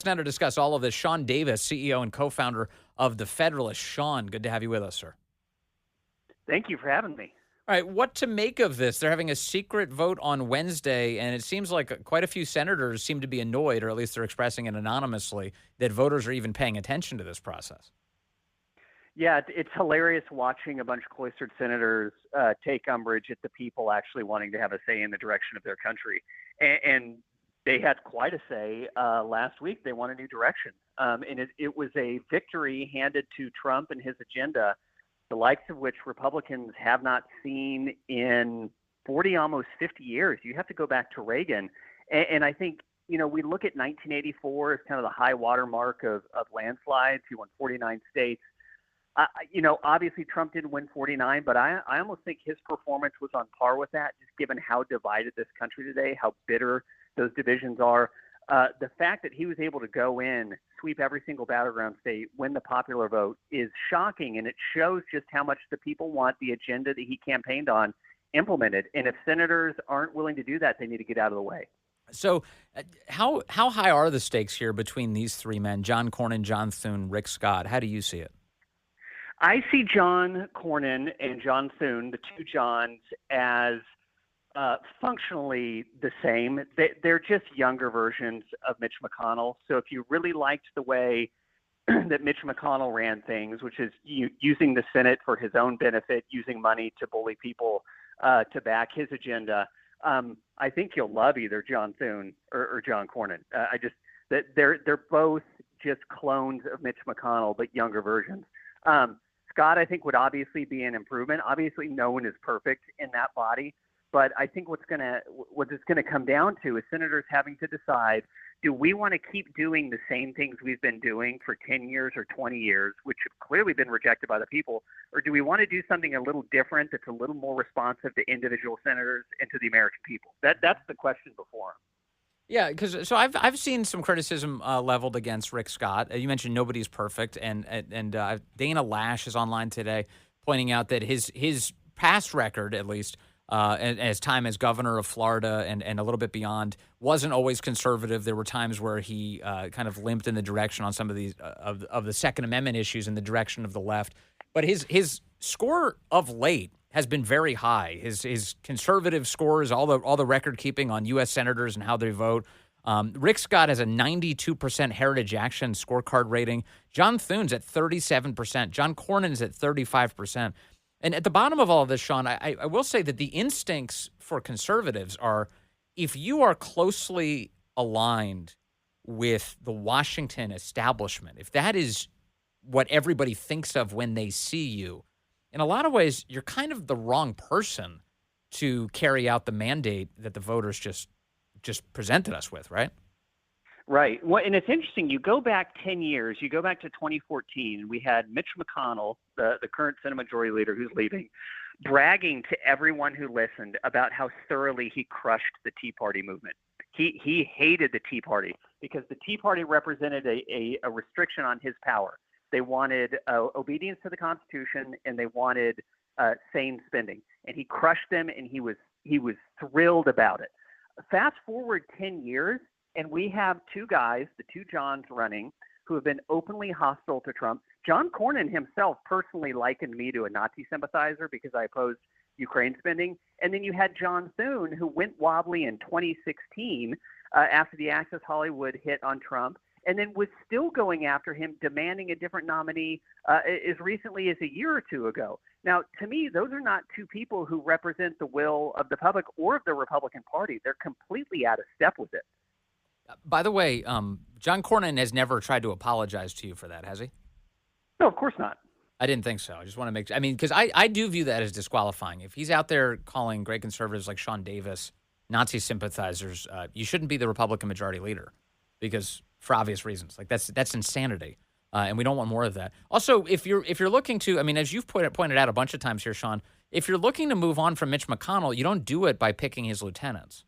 Now to discuss all of this, Sean Davis, CEO and co-founder of The Federalist. Sean, good to have you with us, sir. Thank you for having me. All right, what to make of this? They're having a secret vote on Wednesday, and it seems like quite a few senators seem to be annoyed, or at least they're expressing it anonymously, that voters are even paying attention to this process. Yeah, it's hilarious watching a bunch of cloistered senators take umbrage at the people actually wanting to have a say in the direction of their country. And they had quite a say last week. They want a new direction. And it was a victory handed to Trump and his agenda, the likes of which Republicans have not seen in 40, almost 50 years. You have to go back to Reagan. And I think, we look at 1984 as kind of the high water mark of landslides. He won 49 states. Obviously Trump didn't win 49, but I almost think his performance was on par with that, just given how divided this country today, how bitter those divisions are. The fact that he was able to go in, sweep every single battleground state, win the popular vote is shocking, and it shows just how much the people want the agenda that he campaigned on implemented. And if senators aren't willing to do that, they need to get out of the way. So how high are the stakes here between these three men, John Cornyn, John Thune, Rick Scott? How do you see it? I see John Cornyn and John Thune, the two Johns, as functionally the same. They're just younger versions of Mitch McConnell. So if you really liked the way that Mitch McConnell ran things, which is using the Senate for his own benefit, using money to bully people to back his agenda, I think you'll love either John Thune or John Cornyn. They're both just clones of Mitch McConnell, but younger versions. Scott, I think, would obviously be an improvement. Obviously, no one is perfect in that body, but I think what it's gonna come down to is senators having to decide: do we want to keep doing the same things we've been doing for 10 years or 20 years, which have clearly been rejected by the people, or do we want to do something a little different that's a little more responsive to individual senators and to the American people? That's the question before them. Yeah, because I've seen some criticism leveled against Rick Scott. You mentioned nobody's perfect, and Dana Lash is online today, pointing out that his past record, at least, and his time as governor of Florida and a little bit beyond, wasn't always conservative. There were times where he kind of limped in the direction on some of these of the Second Amendment issues in the direction of the left. But his score of late has been very high. His conservative scores, all the record keeping on U.S. senators and how they vote. Rick Scott has a 92% Heritage Action scorecard rating. John Thune's at 37%. John Cornyn's at 35%. And at the bottom of all of this, Sean, I will say that the instincts for conservatives are, if you are closely aligned with the Washington establishment, if that is what everybody thinks of when they see you, in a lot of ways, you're kind of the wrong person to carry out the mandate that the voters just presented us with, right? Right. Well, and it's interesting. You go back 10 years. You go back to 2014. We had Mitch McConnell, the current Senate Majority Leader who's leaving, bragging to everyone who listened about how thoroughly he crushed the Tea Party movement. He hated the Tea Party because the Tea Party represented a restriction on his power. They wanted obedience to the Constitution, and they wanted sane spending. And he crushed them, and he was thrilled about it. Fast forward 10 years, and we have two guys, the two Johns running, who have been openly hostile to Trump. John Cornyn himself personally likened me to a Nazi sympathizer because I opposed Ukraine spending. And then you had John Thune, who went wobbly in 2016 after the Access Hollywood hit on Trump, and then was still going after him, demanding a different nominee as recently as a year or two ago. Now, to me, those are not two people who represent the will of the public or of the Republican Party. They're completely out of step with it. By the way, John Cornyn has never tried to apologize to you for that, has he? No, of course not. I didn't think so. I just want to make – I mean, because I do view that as disqualifying. If he's out there calling great conservatives like Sean Davis Nazi sympathizers, you shouldn't be the Republican majority leader because for obvious reasons. Like that's insanity, and we don't want more of that. Also, if you're looking to – I mean, as you've pointed out a bunch of times here, Sean, if you're looking to move on from Mitch McConnell, you don't do it by picking his lieutenants.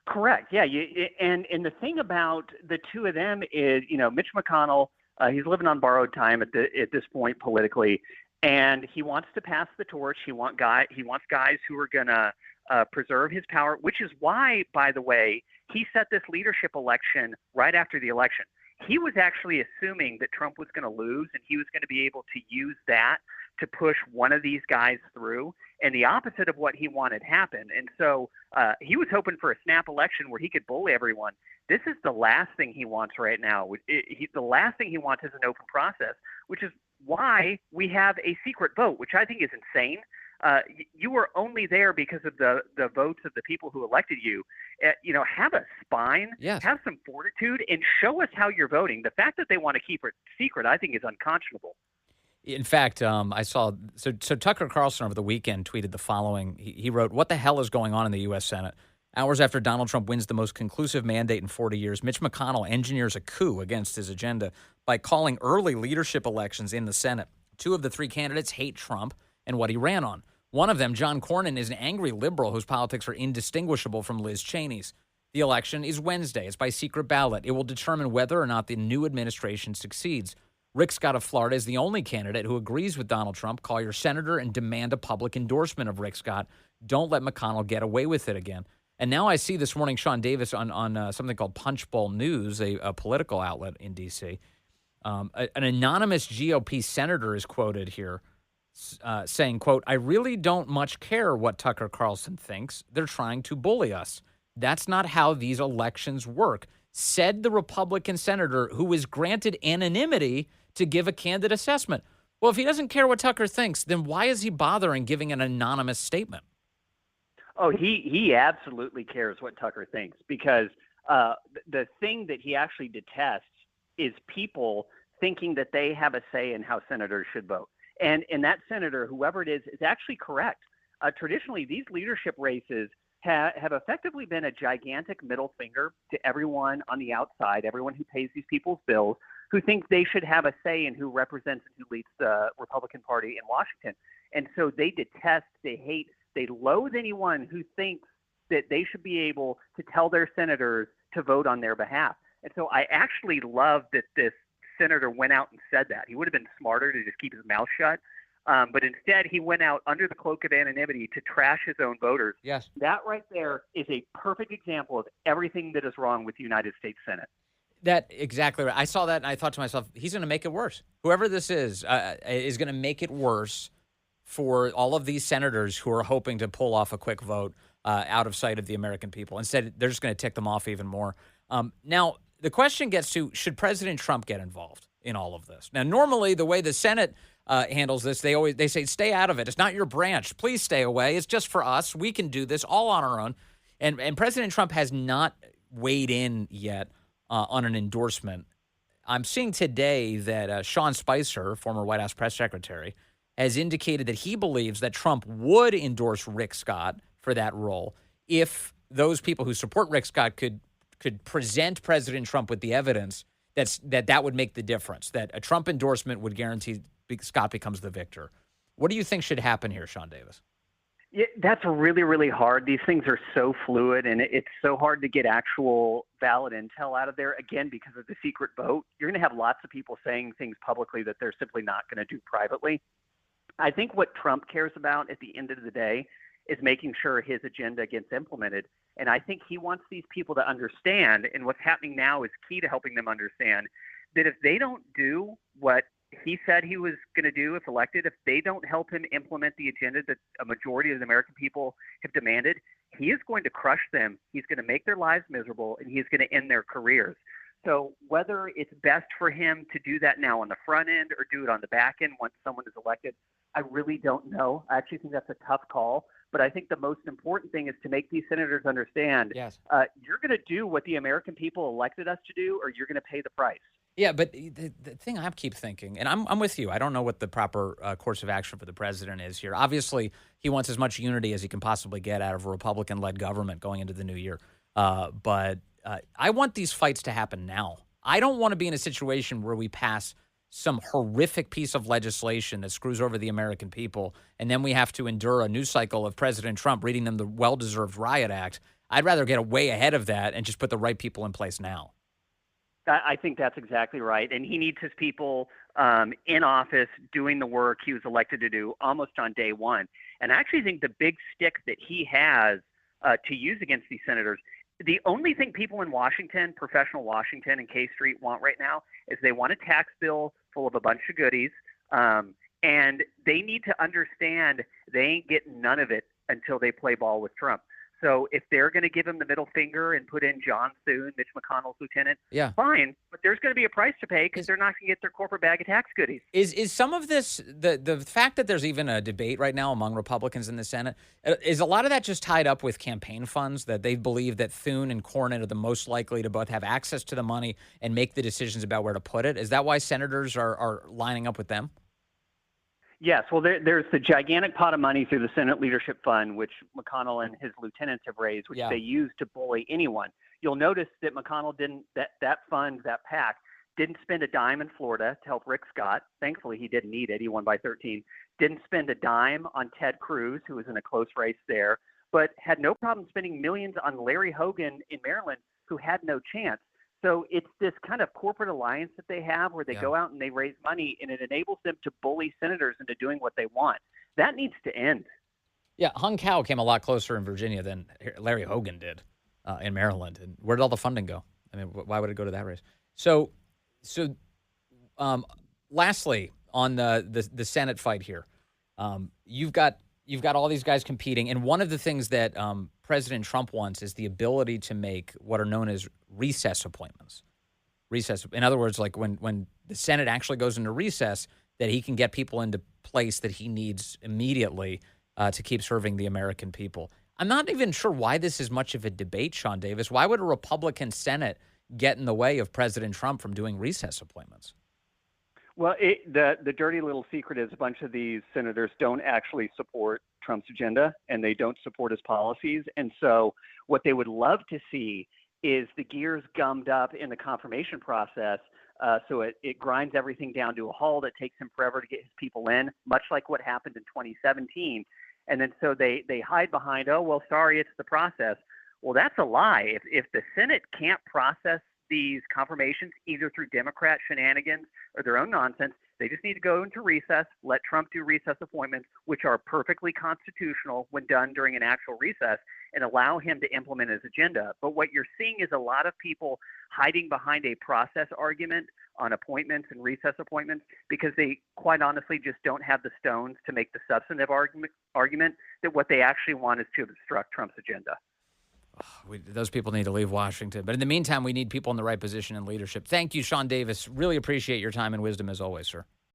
Correct. Yeah. And the thing about the two of them is, Mitch McConnell, he's living on borrowed time at this point politically, and he wants to pass the torch. He wants guys who are going to preserve his power, which is why, by the way, he set this leadership election right after the election. He was actually assuming that Trump was going to lose, and he was going to be able to use that to push one of these guys through, and the opposite of what he wanted happened. And so he was hoping for a snap election where he could bully everyone. This is the last thing he wants right now. The last thing he wants is an open process, which is why we have a secret vote, which I think is insane. You were only there because of the votes of the people who elected you. Have a spine, Yes. have some fortitude, and show us how you're voting. The fact that they want to keep it secret, I think, is unconscionable. In fact, I saw so Tucker Carlson over the weekend tweeted the following. He wrote, "What the hell is going on in the U.S. Senate? Hours after Donald Trump wins the most conclusive mandate in 40 years, Mitch McConnell engineers a coup against his agenda by calling early leadership elections in the Senate. Two of the three candidates hate Trump and what he ran on. One of them, John Cornyn, is an angry liberal whose politics are indistinguishable from Liz Cheney's. The election is Wednesday. It's by secret ballot. It will determine whether or not the new administration succeeds. Rick Scott of Florida is the only candidate who agrees with Donald Trump. Call your senator and demand a public endorsement of Rick Scott. Don't let McConnell get away with it again." And now I see this morning Sean Davis on something called Punchbowl News, a political outlet in D.C. An anonymous GOP senator is quoted here saying, quote, "I really don't much care what Tucker Carlson thinks. They're trying to bully us. That's not how these elections work," said the Republican senator who was granted anonymity to give a candid assessment. Well, if he doesn't care what Tucker thinks, then why is he bothering giving an anonymous statement? Oh, he absolutely cares what Tucker thinks, because the thing that he actually detests is people thinking that they have a say in how senators should vote. And that senator, whoever it is actually correct. Traditionally, these leadership races have effectively been a gigantic middle finger to everyone on the outside, everyone who pays these people's bills, who think they should have a say in who represents and who leads the Republican Party in Washington. And so they detest, they hate, they loathe anyone who thinks that they should be able to tell their senators to vote on their behalf. And so I actually love that this senator went out and said that. He would have been smarter to just keep his mouth shut. But instead, he went out under the cloak of anonymity to trash his own voters. Yes. That right there is a perfect example of everything that is wrong with the United States Senate. That exactly right. I saw that and I thought to myself, he's going to make it worse. Whoever this is going to make it worse for all of these senators who are hoping to pull off a quick vote out of sight of the American people. Instead, they're just going to tick them off even more. Now, the question gets to, should President Trump get involved in all of this? Now, normally the way the Senate handles this, they say, stay out of it. It's not your branch. Please stay away. It's just for us. We can do this all on our own. And President Trump has not weighed in yet on an endorsement. I'm seeing today that Sean Spicer, former White House press secretary, has indicated that he believes that Trump would endorse Rick Scott for that role if those people who support Rick Scott could present President Trump with the evidence that would make the difference, that a Trump endorsement would guarantee Scott becomes the victor. What do you think should happen here, Sean Davis? Yeah, that's really, really hard. These things are so fluid, and it's so hard to get actual valid intel out of there, again, because of the secret vote. You're going to have lots of people saying things publicly that they're simply not going to do privately. I think what Trump cares about at the end of the day is making sure his agenda gets implemented. And I think he wants these people to understand, and what's happening now is key to helping them understand, that if they don't do what he said he was going to do if elected, if they don't help him implement the agenda that a majority of the American people have demanded, he is going to crush them. He's going to make their lives miserable, and he's going to end their careers. So whether it's best for him to do that now on the front end or do it on the back end once someone is elected, I really don't know. I actually think that's a tough call. But I think the most important thing is to make these senators understand, Yes. You're going to do what the American people elected us to do, or you're going to pay the price. Yeah, but the thing I keep thinking, and I'm with you, I don't know what the proper course of action for the president is here. Obviously, he wants as much unity as he can possibly get out of a Republican-led government going into the new year. But I want these fights to happen now. I don't want to be in a situation where we pass some horrific piece of legislation that screws over the American people, and then we have to endure a news cycle of President Trump reading them the well-deserved riot act. I'd rather get way ahead of that and just put the right people in place now. I think that's exactly right. And he needs his people in office doing the work he was elected to do almost on day one. And I actually think the big stick that he has to use against these senators The only thing people in Washington, professional Washington and K Street want right now is they want a tax bill full of a bunch of goodies. And they need to understand they ain't getting none of it until they play ball with Trump. So if they're going to give him the middle finger and put in John Thune, Mitch McConnell's lieutenant, fine. But there's going to be a price to pay because they're not going to get their corporate bag of tax goodies. Is some of this, the fact that there's even a debate right now among Republicans in the Senate, is a lot of that just tied up with campaign funds, that they believe that Thune and Cornyn are the most likely to both have access to the money and make the decisions about where to put it? Is that why senators are lining up with them? Yes, well, there's the gigantic pot of money through the Senate Leadership Fund, which McConnell and his lieutenants have raised, which they use to bully anyone. You'll notice that McConnell that fund, that PAC, didn't spend a dime in Florida to help Rick Scott. Thankfully, he didn't need it. He won by 13. Didn't spend a dime on Ted Cruz, who was in a close race there, but had no problem spending millions on Larry Hogan in Maryland, who had no chance. So it's this kind of corporate alliance that they have where they go out and they raise money, and it enables them to bully senators into doing what they want. That needs to end. Yeah, Hung Cao came a lot closer in Virginia than Larry Hogan did in Maryland. And where did all the funding go? I mean, why would it go to that race? So, lastly, on the Senate fight here, you've got all these guys competing, and one of the things that President Trump wants is the ability to make what are known as recess appointments. Recess, in other words, like when the Senate actually goes into recess, that he can get people into place that he needs immediately to keep serving the American people. I'm not even sure why this is much of a debate, Sean Davis. Why would a Republican Senate get in the way of President Trump from doing recess appointments? Well, the dirty little secret is a bunch of these senators don't actually support Trump's agenda, and they don't support his policies. And so what they would love to see is the gears gummed up in the confirmation process, so it grinds everything down to a halt. It takes him forever to get his people in, much like what happened in 2017. And then so they hide behind, oh, well, sorry, it's the process. Well, that's a lie. If the Senate can't process these confirmations either through Democrat shenanigans or their own nonsense, they just need to go into recess, let Trump do recess appointments, which are perfectly constitutional when done during an actual recess, and allow him to implement his agenda. But what you're seeing is a lot of people hiding behind a process argument on appointments and recess appointments because they quite honestly just don't have the stones to make the substantive argument that what they actually want is to obstruct Trump's agenda. Those people need to leave Washington. But in the meantime, we need people in the right position in leadership. Thank you, Sean Davis. Really appreciate your time and wisdom as always, sir.